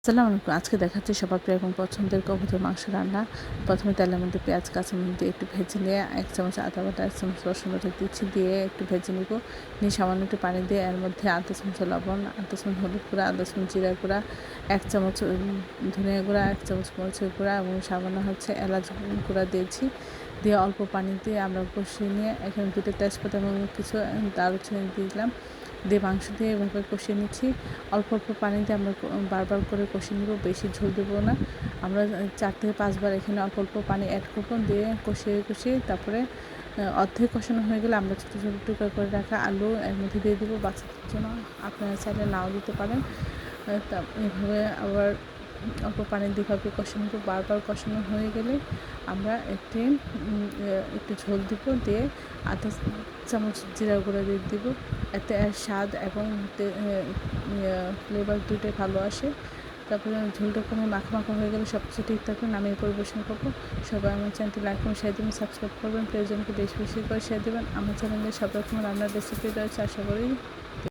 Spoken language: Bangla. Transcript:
আসসালামু আলাইকুম। আজকে দেখাচ্ছি সবার প্রিয় এবং পছন্দের কবুতর মাংস রান্না। প্রথমে তেলের মধ্যে পেঁয়াজ কাঁচামরিচ দিয়ে একটু ভেজে নিয়ে 1 চামচ আদা বাটা 1 চামচ রসুন বাটা দিচ্ছি, দিয়ে একটু ভেজে নিব। নিয়ে সামান্য একটু পানি দিয়ে এর মধ্যে আধা চামচ লবণ, আধা চামচ হলুদ গুঁড়া, আধা চামচ জিরা গুঁড়া, 1 চামচ ধনিয়া গুঁড়া, 1 চামচ মরিচের গুঁড়া এবং সামান্য এলাচ গুঁড়া দিয়েছি। দিয়ে অল্প পানি দিয়ে আমরা কষিয়ে নিয়ে এখানে 2টা তেজপাতা এবং কিছু দারুচিনি দিলাম। দিয়ে মাংস দিয়ে এভাবে কষিয়ে নিচ্ছি। অল্প অল্প পানি দিয়ে আমরা বারবার করে কষিয়ে নিব, বেশি ঝোল দেবো না। আমরা 4 থেকে 5 বার এখানে অল্প অল্প পানি অ্যাড করবো, দিয়ে কষিয়ে তারপরে অর্ধেক কষানো হয়ে গেলে আমরা ছোটো ছোটো টুকরো করে রাখা আলু এর মধ্যে দিয়ে দেবো বাচ্চাদের জন্য। আপনারা চাইলে নাও দিতে পারেন। এভাবে আবার অল্প পানি দিয়ে কষানো নেব। বারবার কষানো হয়ে গেলে আমরা একটু ঝোল দিব, দিয়ে আধা চামচ জিরা গুঁড়া দিয়ে দিব। এতে স্বাদ এবং ফ্লেভার দুটোই ভালো আসে। তারপরে ঝোলটা কোনো মাখা হয়ে গেলে সব কিছু ঠিক থাকবে, নামিয়ে পরিবেশন করবো। সবাই আমার চ্যানেলটি লাইক এবং শেয়ার দেবেন, সাবস্ক্রাইব করবেন, প্রয়োজনকে বেশি বেশি করে শেয়ার দেবেন। আমার চ্যানেলে সব রকম রান্নার রেসিপি রয়েছে, আশা করি